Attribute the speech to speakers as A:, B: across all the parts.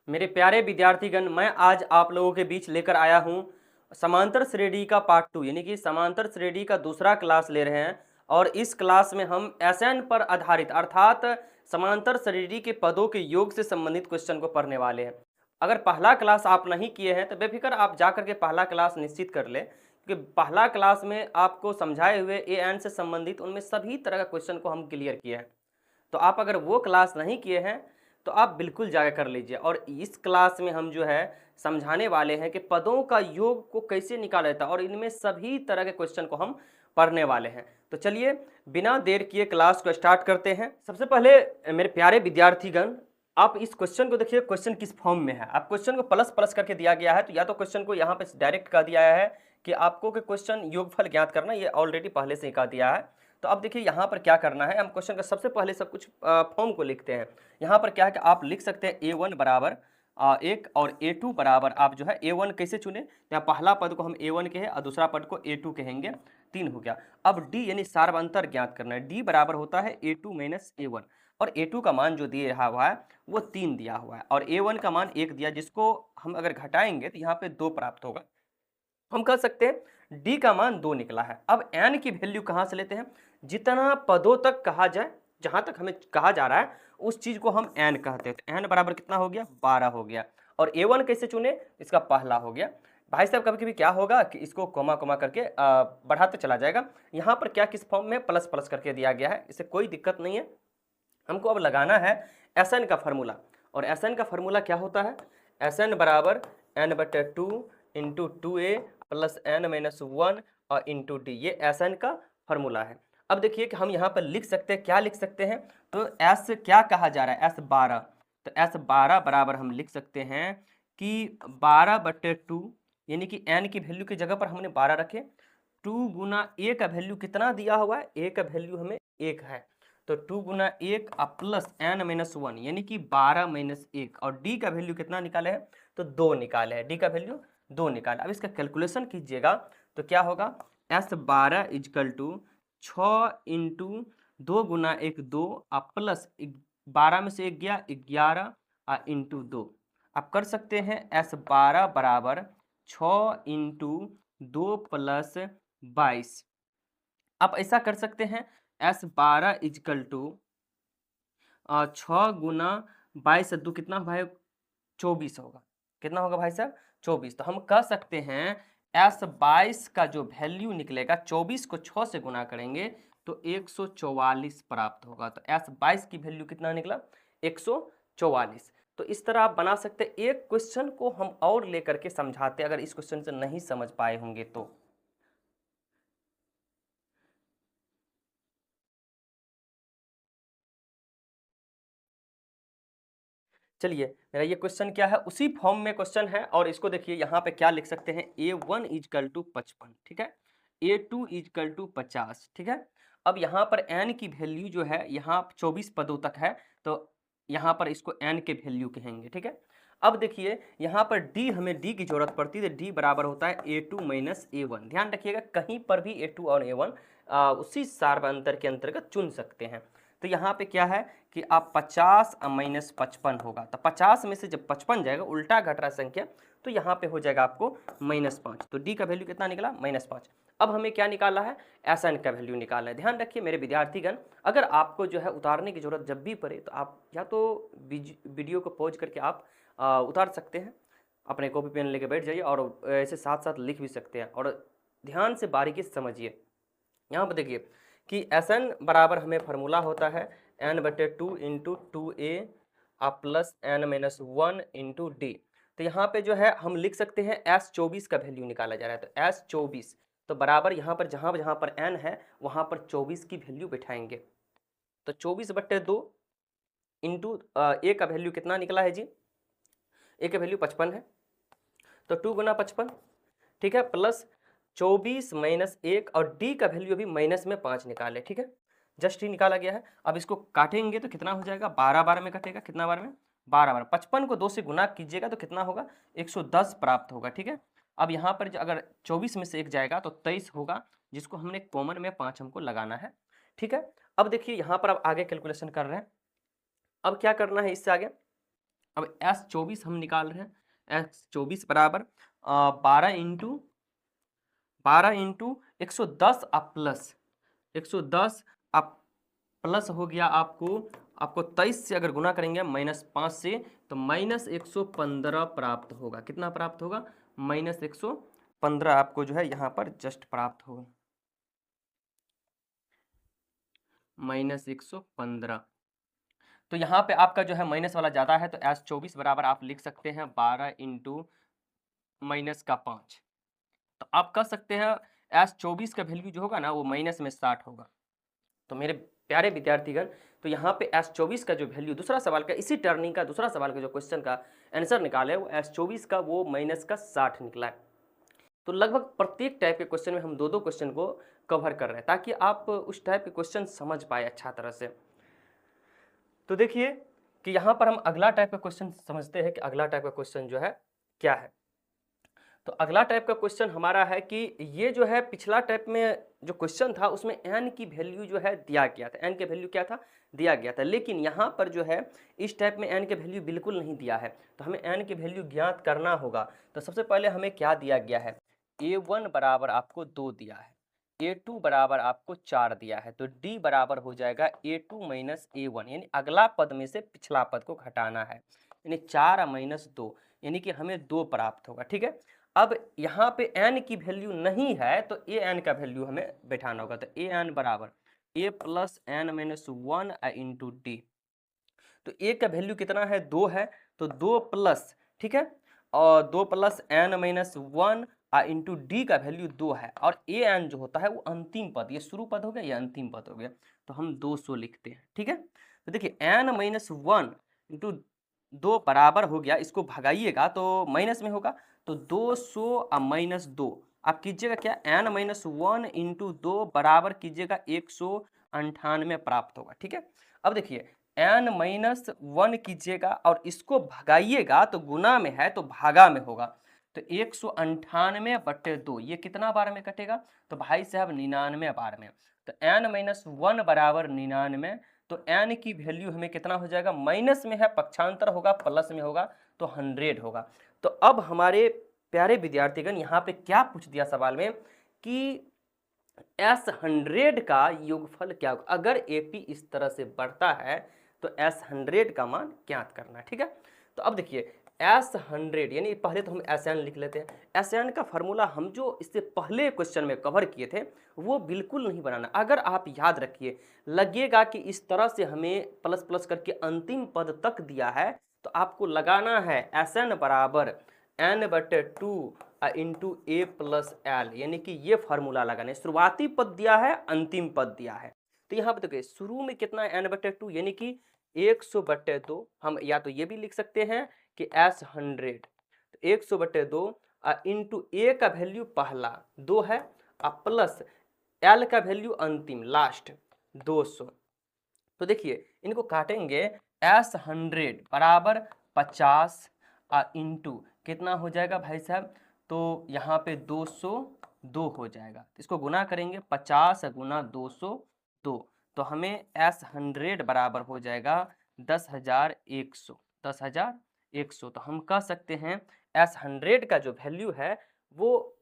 A: मेरे प्यारे विद्यार्थीगण, मैं आज आप लोगों के बीच लेकर आया हूँ समांतर श्रेणी का पार्ट 2 यानी कि समांतर श्रेणी का दूसरा क्लास ले रहे हैं। और इस क्लास में हम एसएन पर आधारित अर्थात समांतर श्रेणी के पदों के योग से संबंधित क्वेश्चन को पढ़ने वाले हैं। अगर पहला क्लास आप नहीं किए हैं तो बेफिक्र आप जा करके पहला क्लास निश्चित कर लें, क्योंकि पहला क्लास में आपको समझाए हुए ए एन से संबंधित उनमें सभी तरह का क्वेश्चन को हम क्लियर किए हैं। तो आप अगर वो क्लास नहीं किए हैं तो आप बिल्कुल जाकर कर लीजिए। और इस क्लास में हम जो है समझाने वाले हैं कि पदों का योग को कैसे निकाला जाता है और इनमें सभी तरह के क्वेश्चन को हम पढ़ने वाले हैं। तो चलिए बिना देर किए क्लास को स्टार्ट करते हैं। सबसे पहले मेरे प्यारे विद्यार्थीगण, आप इस क्वेश्चन को देखिए, क्वेश्चन किस फॉर्म में है। आप क्वेश्चन को प्लस प्लस करके दिया गया है, तो या तो क्वेश्चन को यहाँ पे डायरेक्ट कह दिया है कि आपको कि क्वेश्चन योगफल ज्ञात करना, ये ऑलरेडी पहले से ही कह दिया है। तो अब देखिए यहाँ पर क्या करना है, हम क्वेश्चन का सबसे पहले सब कुछ फॉर्म को लिखते हैं। यहाँ पर क्या है कि आप लिख सकते हैं a1 बराबर 1 और a2 बराबर, आप जो है a1 कैसे चुने, यहाँ पहला पद को हम a1 कहे और दूसरा पद को a2 कहेंगे, 3 हो गया। अब d यानी सार्वंतर ज्ञात करना है, d बराबर होता है a2 माइनस a1, और a2 का मान जो दिया हुआ है वो 3 दिया हुआ है और a1 का मान 1 दिया, जिसको हम अगर घटाएंगे तो यहाँ पे 2 प्राप्त होगा। हम कह सकते हैं d का मान 2 निकला है। अब n की वैल्यू कहाँ से लेते हैं, जितना पदों तक कहा जाए, जहां तक हमें कहा जा रहा है उस चीज को हम n कहते हैं। तो n बराबर कितना हो गया, 12 हो गया। और a1 कैसे चुने, इसका पहला हो गया। भाई साहब कभी कभी क्या होगा कि इसको कोमा कोमा करके बढ़ाते चला जाएगा। यहाँ पर क्या किस फॉर्म में प्लस प्लस करके दिया गया है, इससे कोई दिक्कत नहीं है। हमको अब लगाना है एसएन का फार्मूला, और एसएन का फार्मूला क्या होता है, एसएन बराबर n/2 into 2a plus n minus 1 और इंटू डी, ये एसएन का फार्मूला है। अब देखिए कि हम यहाँ पर लिख सकते हैं, क्या लिख सकते हैं, तो एस क्या कहा जा रहा है, S12, तो S12 बराबर हम लिख सकते हैं कि 12/2 यानी कि n की वैल्यू की जगह पर हमने 12 रखे, 2 गुना a का वैल्यू कितना दिया हुआ है, a का वैल्यू हमें 1 है, तो 2 गुना 1 प्लस n माइनस 1 यानी कि 12 माइनस 1, और d का वैल्यू कितना निकाले हैं, तो 2 निकाले हैं, d का वैल्यू 2 निकाले। अब इसका कैलकुलेशन कीजिएगा तो क्या होगा, S12 इजकल टू 6 इंटू 2 गुना 1 2 प्लस 12 में से 1 गया 11 इंटू 2। आप कर सकते हैं S12 बराबर 6 इंटू 2 प्लस 22। आप ऐसा कर सकते हैं S12 इजकल टू 6 गुना 22 2 कितना भाई, 24 होगा। कितना होगा भाई साहब, 24। तो हम कह सकते हैं S22 का जो वैल्यू निकलेगा, 24 को 6 से गुना करेंगे तो 144 प्राप्त होगा। तो S22 की वैल्यू कितना निकला, 144। तो इस तरह आप बना सकते हैं। एक क्वेश्चन को हम और लेकर के समझाते, अगर इस क्वेश्चन से नहीं समझ पाए होंगे तो। चलिए, मेरा ये क्वेश्चन क्या है, उसी फॉर्म में क्वेश्चन है, और इसको देखिए यहाँ पे क्या लिख सकते हैं, a1 इजकल टू 55, ठीक है, a2 इजकल टू 50, ठीक है। अब यहाँ पर n की वैल्यू जो है, यहाँ 24 पदों तक है, तो यहाँ पर इसको n के वैल्यू कहेंगे, ठीक है। अब देखिए यहाँ पर d, हमें d की जरूरत पड़ती है, तो d बराबर होता है a2 माइनस a1। ध्यान रखिएगा कहीं पर भी a2 और a1 उसी सार्वंतर के अंतर्गत चुन सकते हैं। तो यहाँ पे क्या है कि आप 50 माइनस 55 होगा, तो 50 में से जब 55 जाएगा, उल्टा घट रहा संख्या, तो यहाँ पे हो जाएगा आपको -5। तो डी का वैल्यू कितना निकला, -5। अब हमें क्या निकालना है, एसएन का वैल्यू निकालना है। ध्यान रखिए मेरे विद्यार्थीगण, अगर आपको जो है उतारने की जरूरत जब भी पड़े, तो आप या तो वीडियो को पॉज करके आप उतार सकते हैं, अपने कॉपी पेन लेके बैठ जाइए, और ऐसे साथ साथ लिख भी सकते हैं, और ध्यान से बारीकी से समझिए। यहाँ पर देखिए कि एसएन बराबर हमें फार्मूला होता है n/2 into 2a plus n minus 1 into D. तो यहाँ पे जो है हम लिख सकते हैं S24 का वैल्यू निकाला जा रहा है, तो S24 तो बराबर यहाँ पर जहाँ जहाँ पर n है वहाँ पर 24 की वैल्यू बैठाएंगे। तो 24/2 इंटू a का वैल्यू कितना निकला है जी, a का वैल्यू 55 है, तो 2 गुना 55, ठीक है, प्लस 24 माइनस 1, और d का वैल्यू अभी माइनस में 5 निकाले, ठीक है, जस्ट ही निकाला गया है। अब इसको काटेंगे तो कितना हो जाएगा, 12 बार में कटेगा, कितना बार में, 12 बार। 55 को 2 से गुना कीजिएगा तो कितना होगा, 110 प्राप्त होगा, ठीक है। अब यहाँ पर अगर 24 में से 1 जाएगा तो 23 होगा, जिसको हमने कॉमन में 5 हमको लगाना है, ठीक है। अब देखिए यहाँ पर अब आगे कैलकुलेशन कर रहे हैं। अब क्या करना है इससे आगे, अब S24 हम निकाल रहे हैं। S24 बराबर 12 इंटू 110 अब प्लस हो गया आपको 23 से अगर गुना करेंगे -5 से, तो -115 प्राप्त होगा। कितना प्राप्त होगा? -115 आपको जो है यहाँ पर जस्ट प्राप्त होगा, -115। तो यहाँ पे आपका जो है माइनस वाला ज़्यादा है, तो S24 बराबर आप लिख सकते हैं 12 इंटू -5। तो आप कह सकते हैं S24 का वैल्यू जो होगा ना वो -60 होगा। तो मेरे प्यारे विद्यार्थीगण, तो यहाँ पे S24 का जो वैल्यू दूसरा सवाल का, इसी टर्निंग का दूसरा सवाल का जो क्वेश्चन का आंसर निकाले वो S24 का वो -60 निकला है। तो लगभग प्रत्येक टाइप के क्वेश्चन में हम दो क्वेश्चन को कवर कर रहे हैं ताकि आप उस टाइप के क्वेश्चन समझ पाए अच्छा तरह से। तो देखिए कि यहाँ पर हम अगला टाइप का क्वेश्चन समझते हैं कि अगला टाइप का क्वेश्चन जो है क्या है। तो अगला टाइप का क्वेश्चन हमारा है कि ये जो है पिछला टाइप में जो क्वेश्चन था उसमें n की वैल्यू जो है दिया गया था, n के वैल्यू क्या था? दिया गया था। लेकिन यहाँ पर जो है इस टाइप में n के वैल्यू बिल्कुल नहीं दिया है, तो हमें n के वैल्यू ज्ञात करना होगा। तो सबसे पहले हमें क्या दिया गया है? a1 बराबर आपको 2 दिया है, a2 बराबर आपको 4 दिया है, तो d बराबर हो जाएगा a2 माइनस a1, यानी अगला पद में से पिछला पद को घटाना है, यानी 4 माइनस 2, यानी कि हमें 2 प्राप्त होगा। ठीक है, अब यहाँ पे n की वैल्यू नहीं है तो an का वैल्यू हमें बैठाना होगा। तो an बराबर a plus N minus 1 into D. तो a का वैल्यू कितना है? 2 है, तो 2 प्लस, ठीक है, और 2 plus N minus 1 into D का वैल्यू 2 है, और an जो होता है वो अंतिम पद, ये शुरू पद हो गया, ये अंतिम पद हो गया, तो हम 200 लिखते हैं। ठीक है, तो देखिए n माइनस 1 इंटू 2 बराबर हो गया, इसको भगाइएगा तो माइनस में होगा, तो 200 माइनस 2 आप कीजिएगा क्या? n माइनस 1 इंटू 2 बराबर कीजिएगा 198 प्राप्त होगा। ठीक है, अब देखिए n माइनस 1 कीजिएगा और इसको भगाइएगा तो गुना में है तो भागा में होगा, तो 198/2 ये कितना बार में कटेगा? तो भाई साहब 99 बार में। तो n माइनस 1 बराबर 99, तो n की वैल्यू हमें कितना हो जाएगा? माइनस में है, पक्षांतर होगा, प्लस में होगा तो 100 होगा। तो अब हमारे प्यारे विद्यार्थीगण यहाँ पे क्या पूछ दिया सवाल में कि S100 का योगफल क्या होगा? अगर AP इस तरह से बढ़ता है तो S100 का मान ज्ञात करना है। ठीक है, तो अब देखिए S100 यानी पहले तो हम SN लिख लेते हैं। SN का फॉर्मूला हम जो इससे पहले क्वेश्चन में कवर किए थे वो बिल्कुल नहीं बनाना। अगर आप याद रखिए, लगेगा कि इस तरह से हमें प्लस प्लस करके अंतिम पद तक दिया है, तो आपको लगाना है SN बराबर n/2 into a plus L, यानी कि ये फार्मूला लगाना है। शुरुआती पद दिया है, अंतिम पद दिया है, तो यहाँ पे देखिए शुरू में कितना है? n/2 यानी कि 100/2। हम या तो ये भी लिख सकते हैं कि S100 तो 100/2 इंटू a का वैल्यू पहला 2 है, प्लस l का वैल्यू अंतिम लास्ट 200। तो देखिए इनको काटेंगे, S100 बराबर 50 इंटू कितना हो जाएगा भाई साहब? तो यहाँ पे 202 हो जाएगा, इसको गुना करेंगे 50 गुना 202, तो हमें S100 बराबर हो जाएगा 10,100। 10,100, तो हम कह सकते हैं S100 का जो वैल्यू है वो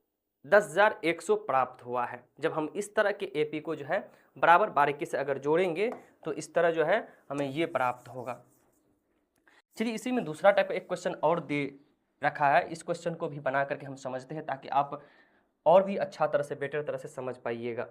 A: 10,100 प्राप्त हुआ है। जब हम इस तरह के AP को जो है बराबर बारीकी से अगर जोड़ेंगे तो इस तरह जो है हमें ये प्राप्त होगा। चलिए इसी में दूसरा टाइप का एक क्वेश्चन और दे रखा है, इस क्वेश्चन को भी बना करके हम समझते हैं ताकि आप और भी अच्छा तरह से, बेटर तरह से समझ पाइएगा।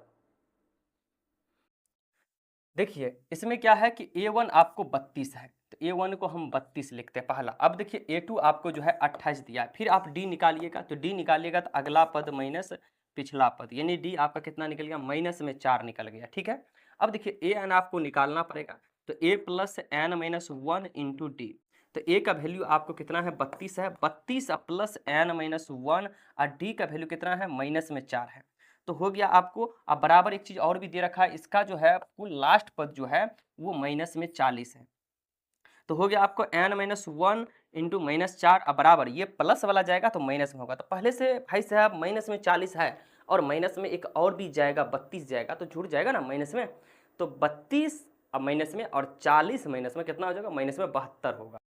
A: देखिए इसमें क्या है कि A1 आपको 32 है, तो A1 को हम 32 लिखते हैं पहला। अब देखिए A2 आपको जो है 28 दिया है, फिर आप D निकालिएगा, तो D निकालिएगा तो अगला पद माइनस पिछला पद, यानी D आपका कितना निकल गया? माइनस में 4 निकल गया। ठीक है, अब देखिए AN आपको निकालना पड़ेगा, तो A plus N minus 1 into D. तो A का वैल्यू आपको कितना है? 32 है, 32 प्लस एन माइनस 1 और D का वैल्यू कितना है? माइनस में 4 है, तो हो गया आपको। अब बराबर एक चीज और भी दे रखा है, इसका जो है कुल लास्ट पद जो है वो माइनस में 40 है, तो हो गया आपको n माइनस 1 इंटू माइनस 4। अब बराबर ये प्लस वाला जाएगा तो माइनस में होगा, तो पहले से भाई साहब माइनस में 40 है और माइनस में एक और भी जाएगा 32 जाएगा, तो जुड़ जाएगा ना माइनस में, तो 32 अब माइनस में और 40 माइनस में कितना हो जाएगा? माइनस में 72 होगा।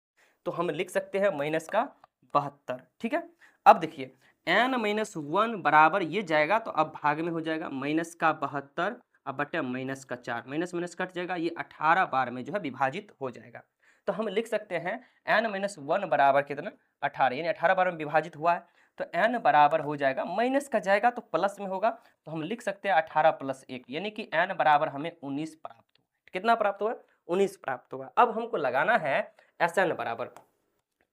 A: तो हम लिख सकते हैं -72, ठीक है। अब देखिए n-1 बराबर ये जाएगा तो अब भाग में हो जाएगा -72 अब बटे -4, माइनस माइनस कट जाएगा, ये 18 बार में जो है विभाजित हो जाएगा। तो हम लिख सकते हैं n-1 बराबर कितना 18, यानी 18 बार में विभाजित हुआ है तो n बराबर हो जाएगा, माइनस का जाएगा तो प्लस में होगा, तो हम लिख सकते हैं 18 + 1, यानी कि n बराबर हमें 19 प्राप्त हुआ। कितना प्राप्त हुआ? 19 प्राप्त हुआ। अब हमको लगाना है Sn बराबर।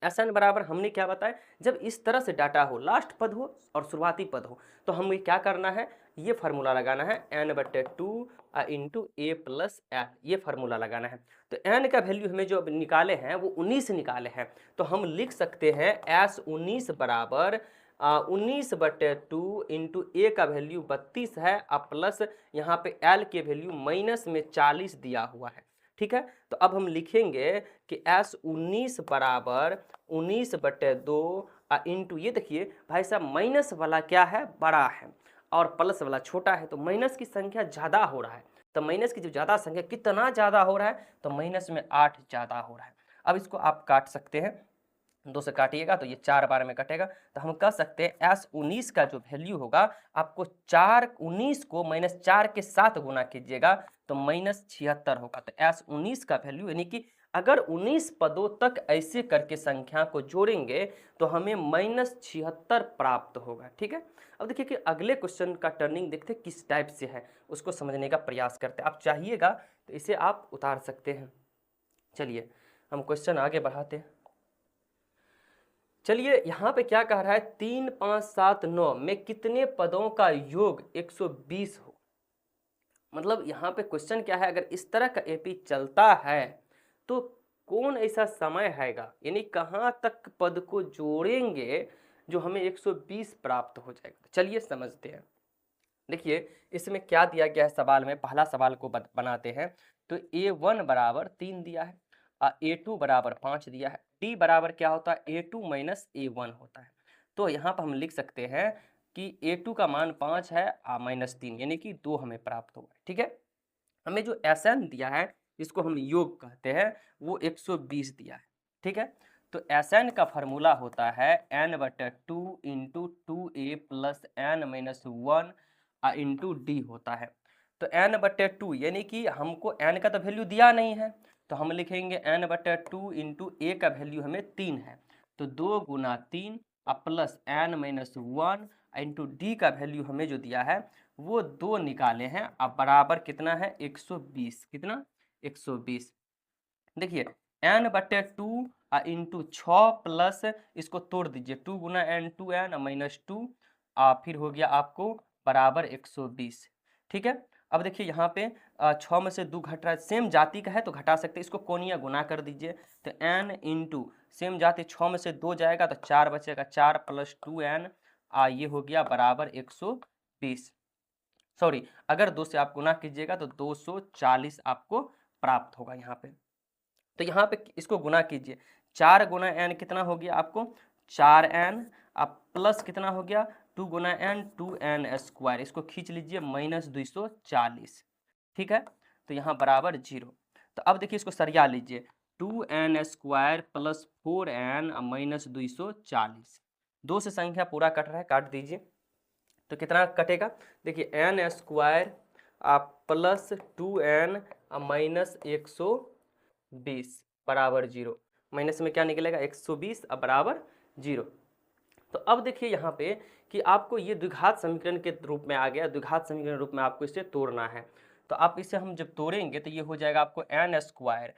A: Sn बराबर हमने क्या बताया, जब इस तरह से डाटा हो, लास्ट पद हो और शुरुआती पद हो, तो हमें क्या करना है, ये फार्मूला लगाना है n/2 इंटू a + n, ये फार्मूला लगाना है। तो n का वैल्यू हमें जो निकाले हैं वो 19 निकाले हैं, तो हम लिख सकते हैं S19 बराबर 19/2 इंटू a का वैल्यू 32 है और प्लस यहाँ पे l के वैल्यू माइनस में 40 दिया हुआ है, ठीक है। तो अब हम लिखेंगे कि S19 बराबर 19/2 इंटू, ये देखिए भाई साहब माइनस वाला क्या है, बड़ा है और प्लस वाला छोटा है, तो माइनस की संख्या ज़्यादा हो रहा है। तो माइनस की जो ज़्यादा संख्या कितना ज़्यादा हो रहा है, तो माइनस में 8 ज़्यादा हो रहा है। अब इसको आप काट सकते हैं, 2 से काटिएगा तो ये 4 बार में कटेगा, तो हम कह सकते हैं S19 का जो वैल्यू होगा, आपको 19 को -4 के साथ गुना कीजिएगा तो -76 होगा। तो S19 का वैल्यू, यानी कि अगर 19 पदों तक ऐसे करके संख्या को जोड़ेंगे तो हमें -76 प्राप्त होगा, ठीक है। अब देखिए कि अगले क्वेश्चन का टर्निंग देखते हैं किस टाइप से है, उसको समझने का प्रयास करते हैं। आप चाहिएगा तो इसे आप उतार सकते हैं। चलिए हम क्वेश्चन आगे बढ़ाते हैं। चलिए यहाँ पे क्या कह रहा है, 3, 5, 7, 9 में कितने पदों का योग 120 हो। मतलब यहाँ पे क्वेश्चन क्या है, अगर इस तरह का एपी चलता है तो कौन ऐसा समय हैगा, यानी कहाँ तक पद को जोड़ेंगे जो हमें 120 प्राप्त हो जाएगा। चलिए समझते हैं। देखिए इसमें क्या दिया गया है सवाल में, पहला सवाल को बनाते हैं। तो A1 बराबर 3 दिया है, A2 बराबर 5 दिया है, D बराबर क्या होता है, A2 माइनस A1 होता है। तो यहाँ पर हम लिख सकते हैं कि A2 का मान 5 है -3, यानी कि 2 हमें प्राप्त होगा, ठीक है। हमें जो Sn दिया है, जिसको हम योग कहते हैं, वो 120 दिया है, ठीक है। तो Sn का फार्मूला होता है n/2 into 2a + n-1 into D होता है। तो n/2 यानी कि हमको n का तो वैल्यू दिया नहीं है, तो हम लिखेंगे n/2 इंटू a का वैल्यू हमें 3 है, तो 2 × 3 प्लस n-1 इंटू डी का वैल्यू हमें जो दिया है वो 2 निकाले हैं, अब बराबर कितना है 120, कितना 120। देखिए n/2 इंटू 6 प्लस इसको तोड़ दीजिए, 2 × n 2n -2 फिर हो गया आपको बराबर 120, ठीक है। अब देखिए यहाँ पे 6 में से 2 घट रहा है, सेम जाति का है तो घटा सकते हैं, इसको कोनिया गुना कर दीजिए। तो n इंटू सेम जाति 6 में से 2 जाएगा तो 4 बचेगा, 4 + 2n ये हो गया बराबर 120। सॉरी, अगर 2 से आप गुना कीजिएगा तो 240 आपको प्राप्त होगा यहाँ पे। तो यहाँ पे इसको गुना कीजिए, 4 × n कितना हो गया आपको 4n, आप प्लस कितना हो गया 2 × n 2n², इसको खींच लीजिए -240, ठीक है। तो यहाँ बराबर 0। तो अब देखिए इसको सरिया लीजिए, 2n² + 4n -240, 2 से संख्या पूरा कट रहा है, काट दीजिए। तो कितना कटेगा, देखिए n² प्लस 2n -120 बराबर 0, माइनस में क्या निकलेगा 120 बराबर 0। तो अब देखिए यहाँ पे कि आपको ये द्विघात समीकरण के रूप में आ गया, द्विघात समीकरण रूप में आपको इसे तोड़ना है। तो आप इसे हम जब तोड़ेंगे तो ये हो जाएगा आपको n²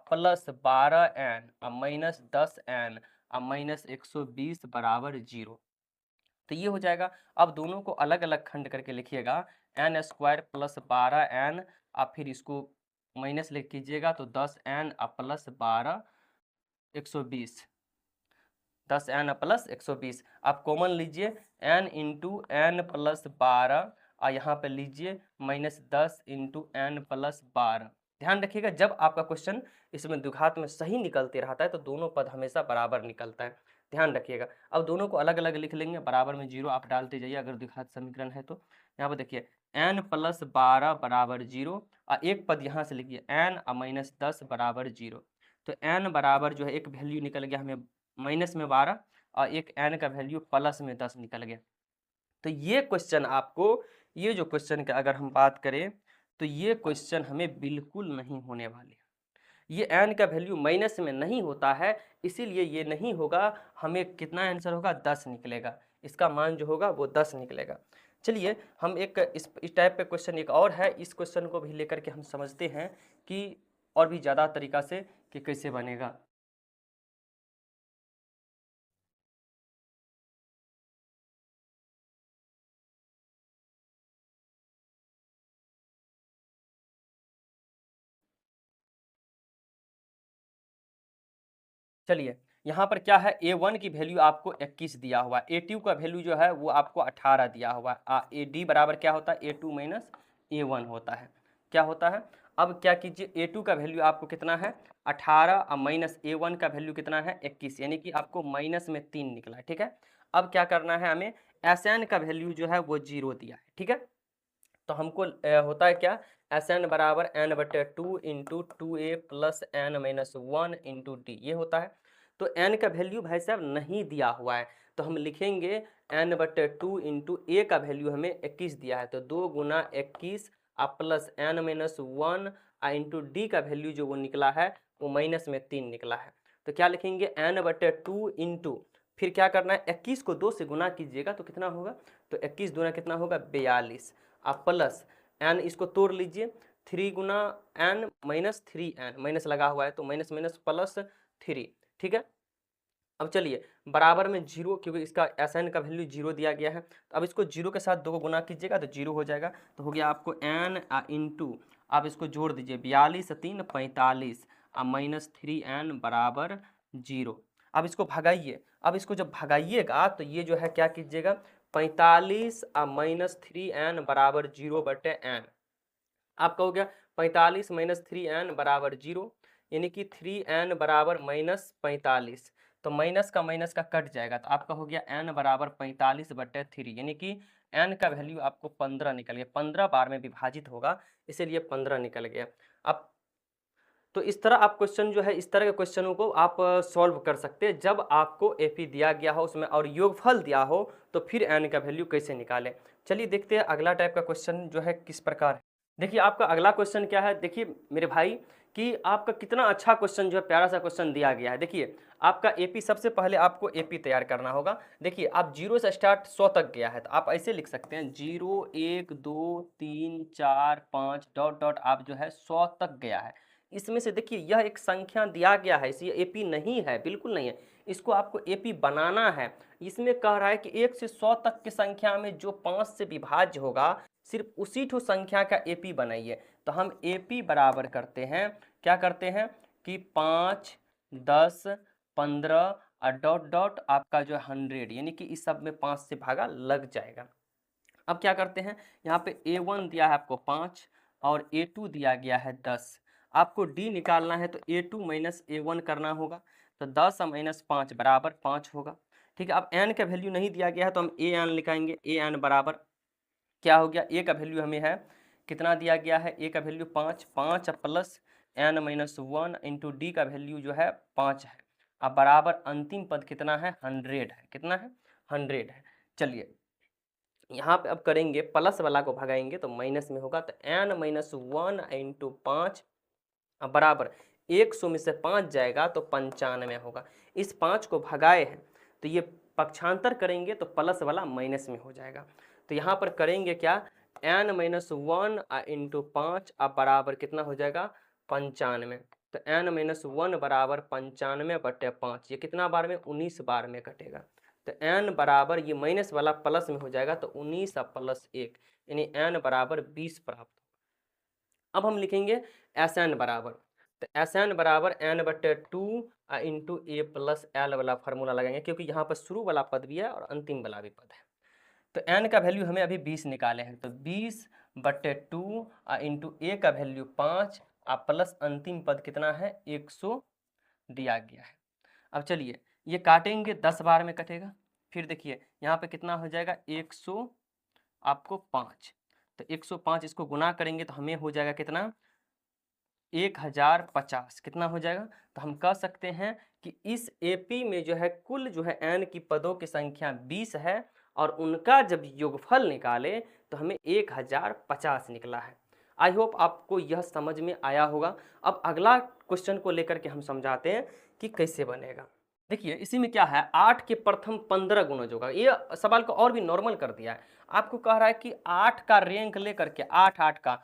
A: प्लस 12n -10n -120 बराबर 0। तो ये हो जाएगा। अब दोनों को अलग अलग खंड करके लिखिएगा, n² प्लस 12n, आप फिर इसको माइनस लिख कीजिएगा तो 10n प्लस 12 120, 10n प्लस 120। आप कॉमन लीजिए, n इंटू n प्लस 12 और यहाँ पे लीजिए -10 इंटू n प्लस 12। ध्यान रखिएगा जब आपका क्वेश्चन इसमें द्विघात में सही निकलते रहता है तो दोनों पद हमेशा बराबर निकलता है, ध्यान रखिएगा। अब दोनों को अलग अलग लिख लेंगे, बराबर में 0 आप डालते जाइए अगर द्विघात समीकरण है तो। यहाँ पर देखिए n प्लस 12 बराबर 0 और एक पद यहाँ से लिखिए n -10 बराबर 0। तो n बराबर जो है एक वैल्यू निकल गया हमें माइनस में 12 और एक n का वैल्यू प्लस में 10 निकल गया। तो ये क्वेश्चन आपको, ये जो क्वेश्चन का अगर हम बात करें तो ये क्वेश्चन हमें बिल्कुल नहीं होने वाले। ये n का वैल्यू माइनस में नहीं होता है, इसीलिए ये नहीं होगा। हमें कितना आंसर होगा, 10 निकलेगा। इसका मान जो होगा वो 10 निकलेगा। चलिए हम एक इस टाइप पे क्वेश्चन एक और है, इस क्वेश्चन को भी लेकर के हम समझते हैं कि और भी ज़्यादा तरीका से कि कैसे बनेगा। चलिए यहाँ पर क्या है, a1 की वैल्यू आपको 21 दिया हुआ है, a2 का वैल्यू जो है वो आपको 18 दिया हुआ है। d बराबर क्या होता है, a2 माइनस a1 होता है। क्या होता है, अब क्या कीजिए, a2 का वैल्यू आपको कितना है 18 और माइनस a1 का वैल्यू कितना है 21, यानी कि आपको माइनस में 3 निकला है। ठीक है, अब क्या करना है हमें, Sn का वैल्यू जो है वो 0 दिया है। ठीक है, तो हमको होता है क्या, Sn बराबर n/2 into 2a plus n minus 1 into D, ये होता है। तो n का वैल्यू भाई साहब नहीं दिया हुआ है, तो हम लिखेंगे n/2 इंटू ए का वैल्यू हमें 21 दिया है, तो 2 गुना 21 plus n minus 1 into D का वैल्यू जो वो निकला है वो माइनस में 3 निकला है। तो क्या लिखेंगे, n/2 इंटू, फिर क्या करना है, 21 को 2 से गुना कीजिएगा तो कितना होगा, तो 21 दूना कितना होगा 42, आप प्लस एन इसको तोड़ लीजिए, 3 गुना एन माइनस 3n, माइनस लगा हुआ है तो माइनस माइनस प्लस 3। ठीक है, अब चलिए बराबर में 0, क्योंकि इसका Sn का वैल्यू 0 दिया गया है, तो अब इसको 0 के साथ 2 को गुना कीजिएगा तो 0 हो जाएगा। तो हो गया आपको n इंटू, आप इसको जोड़ दीजिए, 42 3 45 माइनस 3n बराबर 0। अब इसको भगाइए, अब इसको जब भगाइएगा तो ये जो है क्या कीजिएगा, 45 माइनस 3n बराबर 0/n। आपका हो गया 45 माइनस 3n बराबर 0, यानी कि 3n बराबर माइनस 45, तो माइनस का कट जाएगा, तो आपका हो गया n बराबर 45/3, यानी कि n का वैल्यू आपको 15 निकल गया, 15 बार में विभाजित होगा इसीलिए 15 निकल गया। अब तो इस तरह आप क्वेश्चन जो है, इस तरह के क्वेश्चनों को आप सॉल्व कर सकते हैं जब आपको एपी दिया गया हो उसमें और योगफल दिया हो, तो फिर एन का वैल्यू कैसे निकालें। चलिए देखते हैं अगला टाइप का क्वेश्चन जो है किस प्रकार है। देखिए आपका अगला क्वेश्चन क्या है, देखिए मेरे भाई कि आपका कितना अच्छा क्वेश्चन जो है, प्यारा सा क्वेश्चन दिया गया है। देखिए आपका एपी, सबसे पहले आपको एपी तैयार करना होगा। देखिए आप 0 से स्टार्ट 100 तक गया है, तो आप ऐसे लिख सकते हैं 0 1 2 3 4 5 डॉट डॉट, आप जो है 100 तक गया है। इसमें से देखिए यह एक संख्या दिया गया है, इसे एपी नहीं है, बिल्कुल नहीं है, इसको आपको एपी बनाना है। इसमें कह रहा है कि 1 से 100 तक की संख्या में जो 5 से विभाज्य होगा, सिर्फ उसी ठो संख्या का एपी बनाइए। तो हम एपी बराबर करते हैं, क्या करते हैं कि 5 10 15 और डॉट डॉट आपका जो 100, यानी कि इस सब में 5 से भागा लग जाएगा। अब क्या करते हैं, यहाँ पे a1 दिया है आपको 5 और a2 दिया गया है 10, आपको d निकालना है तो a2 माइनस a1 करना होगा, तो 10 माइनस 5 बराबर 5 होगा। ठीक है, अब n का वैल्यू नहीं दिया गया है तो हम an लिखाएंगे, an बराबर क्या हो गया, a का वैल्यू हमें है कितना दिया गया है, a का value 5, 5 plus n minus 1 into D का वैल्यू जो है 5 है। अब बराबर अंतिम पद कितना है 100 है, कितना है 100 है। चलिए यहाँ पे अब करेंगे, प्लस वाला को भगाएंगे तो माइनस में होगा, तो n माइनस 1 इंटू 5 बराबर 100 में से 5 जाएगा तो 95 होगा। इस 5 को भगाए हैं तो ये पक्षांतर करेंगे तो प्लस वाला माइनस में हो जाएगा। तो यहाँ पर करेंगे क्या, n माइनस 1 इंटू 5 अब बराबर कितना हो जाएगा 95, तो n माइनस 1 बराबर 95/5, ये कितना बार में 19 बार में कटेगा। तो n बराबर ये माइनस वाला प्लस में हो जाएगा तो 19 प्लस 1, यानी n बराबर 20 प्राप्त। अब हम लिखेंगे Sn बराबर, तो Sn बराबर n/2 इंटू ए प्लस एल वाला फार्मूला लगाएंगे, क्योंकि यहाँ पर शुरू वाला पद भी है और अंतिम वाला भी पद है। तो n का वैल्यू हमें अभी 20 निकाले हैं, तो 20/2 इंटू ए का वैल्यू 5 प्लस अंतिम पद कितना है 100 दिया गया है। अब चलिए ये काटेंगे 10 बार में कटेगा, फिर देखिए यहाँ पे कितना हो जाएगा 100 आपको 5, तो 105 इसको गुना करेंगे तो हमें हो जाएगा कितना 1050 कितना हो जाएगा? तो हम कह सकते हैं कि इस एपी में जो है कुल जो है एन की पदों की संख्या 20 है और उनका जब योगफल निकाले तो हमें 1050 निकला है। आई होप आपको यह समझ में आया होगा। अब अगला क्वेश्चन को लेकर के हम समझाते हैं कि कैसे बनेगा। देखिए इसी में क्या है, 8 के प्रथम 15 गुणज होगा। ये सवाल को और भी नॉर्मल कर दिया है। आपको कह रहा है कि 8 का रैंक लेकर के 8 8 का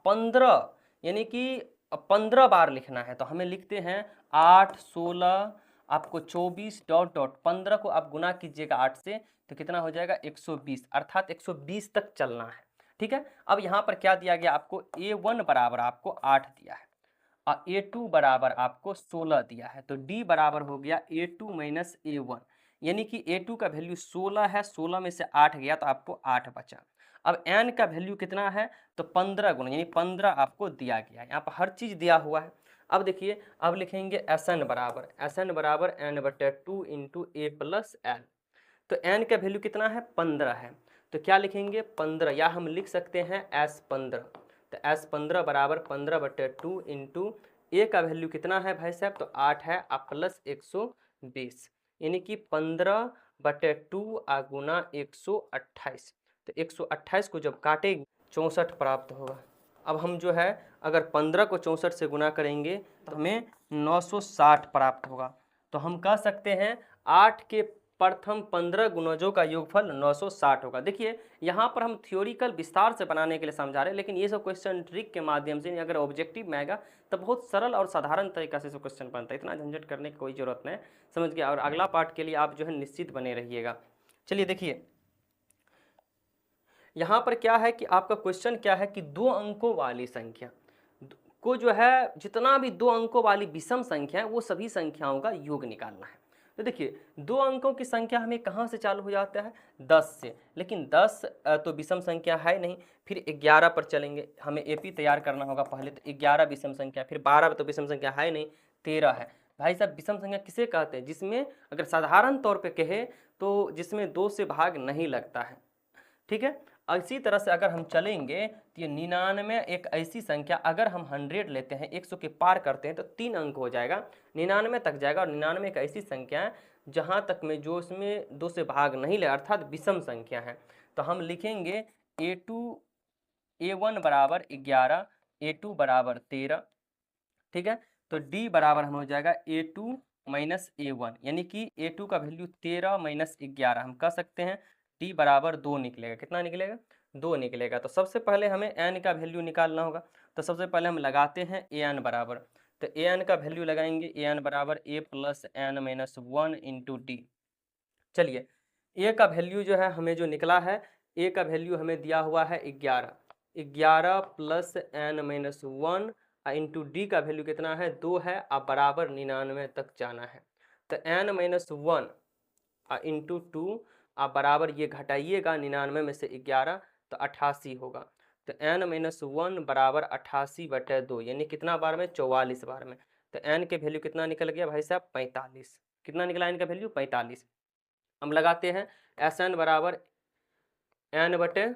A: 15 यानी कि 15 बार लिखना है। तो हमें लिखते हैं 8 16 आपको 24 डॉट डॉट 15 को आप गुना कीजिएगा 8 से तो कितना हो जाएगा 120, अर्थात 120 तक चलना है। ठीक है। अब यहाँ पर क्या दिया गया आपको, A1 बराबर आपको 8 दिया है और A2 बराबर आपको 16 दिया है। तो D बराबर हो गया A2 माइनस A1, यानी कि A2 का वैल्यू 16 है, 16 में से 8 गया तो आपको 8 बचा। अब n का वैल्यू कितना है, तो 15 गुना यानी 15 आपको दिया गया है। यहाँ पर हर चीज़ दिया हुआ है। अब देखिए, अब लिखेंगे Sn बराबर n/2 into A plus L. तो n का वैल्यू कितना है, 15 है। तो क्या लिखेंगे 15, या हम लिख सकते हैं S15। तो S15 बराबर 15/2 इंटू ए का वैल्यू कितना है भाई साहब, तो 8 है और प्लस 120, यानी कि 15/2 गुना 128। तो 128 को जब काटेंगे 64 प्राप्त होगा। अब हम जो है अगर 15 को 64 से गुना करेंगे तो हमें 960 प्राप्त होगा। तो हम कह सकते हैं 8 के प्रथम 15 गुणजों का योगफल 960 होगा। देखिए यहाँ पर हम थ्योरिकल विस्तार से बनाने के लिए समझा रहे हैं, लेकिन ये सब क्वेश्चन ट्रिक के माध्यम से अगर ऑब्जेक्टिव में आएगा तो बहुत सरल और साधारण तरीका से सब क्वेश्चन बनता है। इतना झंझट करने की कोई ज़रूरत नहीं, समझ गया। और अगला पार्ट के लिए आप जो है निश्चित बने रहिएगा। चलिए देखिए यहाँ पर क्या है कि आपका क्वेश्चन क्या है कि 2 अंकों वाली संख्या को जो है जितना भी 2 अंकों वाली विषम संख्या है वो सभी संख्याओं का योग निकालना है। तो देखिए 2 अंकों की संख्या हमें कहाँ से चालू हो जाता है, 10 से, लेकिन 10 तो विषम संख्या है नहीं। फिर 11 पर चलेंगे, हमें एपी तैयार करना होगा पहले। तो 11 विषम संख्या, फिर 12 तो विषम संख्या है नहीं, 13 है। भाई साहब विषम संख्या किसे कहते हैं, जिसमें अगर साधारण तौर पे कहे तो जिसमें 2 से भाग नहीं लगता है। ठीक है। इसी तरह से अगर हम चलेंगे तो ये 99 एक ऐसी संख्या, अगर हम 100 लेते हैं 100 के पार करते हैं तो 3 अंक हो जाएगा, 99 तक जाएगा। और 99 एक ऐसी संख्या है जहाँ तक में जो इसमें 2 से भाग नहीं ले, अर्थात विषम संख्या है। तो हम लिखेंगे A1 बराबर 11, A2 बराबर 13। ठीक है। तो D बराबर हम हो जाएगा A2 माइनस A1, यानी कि A2 का वैल्यू 13 माइनस 11 हम कह सकते हैं D बराबर 2 निकलेगा। कितना निकलेगा, 2 निकलेगा। तो सबसे पहले हमें n का वैल्यू निकालना होगा। तो सबसे पहले हम लगाते हैं an बराबर। तो an का वैल्यू लगाएंगे, an बराबर a plus n minus 1 into D. चलिए a का वैल्यू जो है हमें जो निकला है, a का वैल्यू हमें दिया हुआ है 11 plus n minus 1 into D का वैल्यू कितना है, 2 है और बराबर 99 तक जाना है। तो n माइनस 1 इंटू 2 आप बराबर ये घटाइएगा 99 में से 11 तो 88 होगा। तो n माइनस 1 बराबर 88/2, यानी कितना बार में, 44 बार में। तो n के वैल्यू कितना निकल गया भाई साहब, 45। कितना निकला n का वैल्यू, 45। हम लगाते हैं Sn बराबर n बटे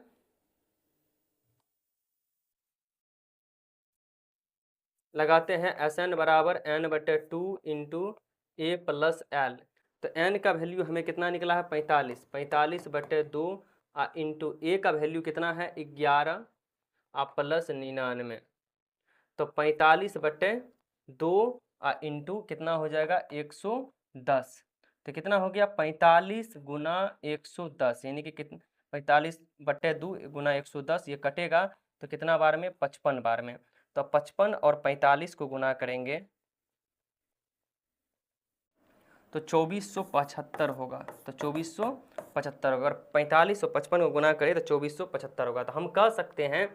A: लगाते हैं Sn बराबर n/2 इंटू ए प्लस एल। तो n का वैल्यू हमें कितना निकला है, 45, 45/2 इंटू ए का वैल्यू कितना है 11 प्लस 99। तो 45/2 इंटू कितना हो जाएगा 110। तो कितना हो गया 45 गुना 110, यानी कि कितना 45/2 गुना 110, ये कटेगा तो कितना बार में, 55 बार में। तो 55 और 45 को गुना करेंगे तो 2475 होगा। तो 2475 होगा। अगर 45 और 55 को गुना करें तो 2475 होगा। तो हम कह सकते हैं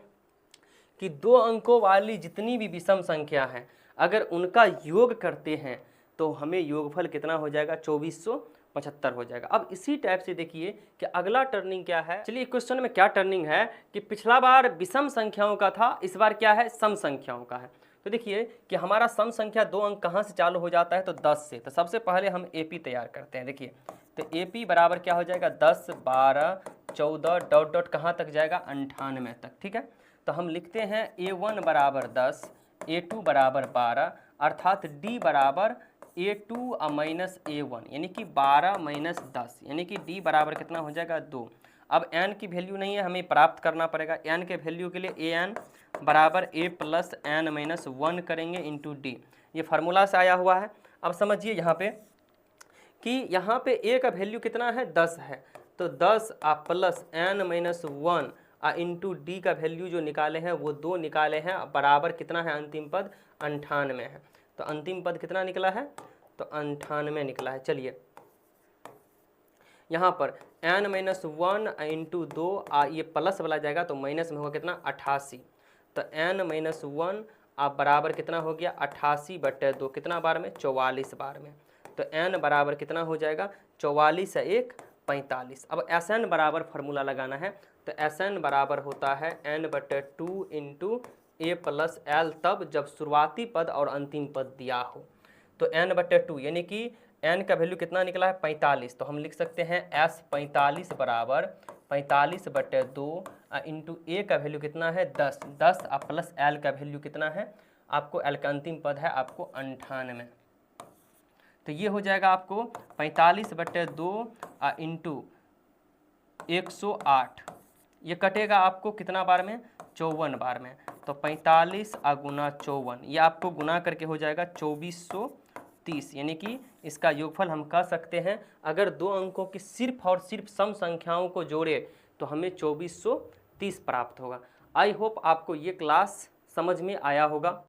A: कि 2 अंकों वाली जितनी भी विषम संख्या है अगर उनका योग करते हैं तो हमें योगफल कितना हो जाएगा, 2475 हो जाएगा। अब इसी टाइप से देखिए कि अगला टर्निंग क्या है। चलिए क्वेश्चन में क्या टर्निंग है कि पिछला बार विषम संख्याओं का था, इस बार क्या है, सम संख्याओं का है। तो देखिए कि हमारा सम संख्या 2 अंक कहाँ से चालू हो जाता है, तो 10 से। तो सबसे पहले हम एपी तैयार करते हैं। देखिए तो एपी बराबर क्या हो जाएगा, 10 12 14 डॉट डॉट कहाँ तक जाएगा, 98 तक। ठीक है। तो हम लिखते हैं A1 बराबर 10, A2 बराबर 12 अर्थात D बराबर A2 माइनस A1 यानी कि 12 माइनस 10 यानी कि D बराबर कितना हो जाएगा 2। अब n की वैल्यू नहीं है, हमें प्राप्त करना पड़ेगा। n के वैल्यू के लिए an बराबर a प्लस n माइनस 1 करेंगे इंटू डी, ये फार्मूला से आया हुआ है। अब समझिए यहाँ पे कि यहाँ पे a का वैल्यू कितना है 10 है, तो 10 plus n minus 1 into D का वैल्यू जो निकाले हैं वो 2 निकाले हैं, बराबर कितना है अंतिम पद 98 है। तो अंतिम पद कितना निकला है, तो 98 निकला है। चलिए यहाँ पर n माइनस 1 इंटू 2 ये प्लस वाला जाएगा तो माइनस में होगा कितना 88, तो n माइनस 1 बराबर कितना हो गया 88/2, कितना बार में 44 बार में, तो n बराबर कितना हो जाएगा 44 से 1 45। अब Sn बराबर फार्मूला लगाना है, तो Sn बराबर होता है n/2 into a plus L, तब जब शुरुआती पद और अंतिम पद दिया हो। तो n/2 यानी कि n का वैल्यू कितना निकला है 45, तो हम लिख सकते हैं S 45 बराबर 45/2 इंटू a का वैल्यू कितना है 10, 10 प्लस l का वैल्यू कितना है आपको, l का अंतिम पद है आपको 98, तो ये हो जाएगा आपको 45/2 इंटू 108, ये कटेगा आपको कितना बार में 54 बार में, तो 45 गुना 54 ये आपको गुना करके हो जाएगा 2430, यानी कि इसका योगफल हम कह सकते हैं अगर दो अंकों की सिर्फ और सिर्फ सम संख्याओं को जोड़े तो हमें 2430 प्राप्त होगा। आई होप आपको ये क्लास समझ में आया होगा।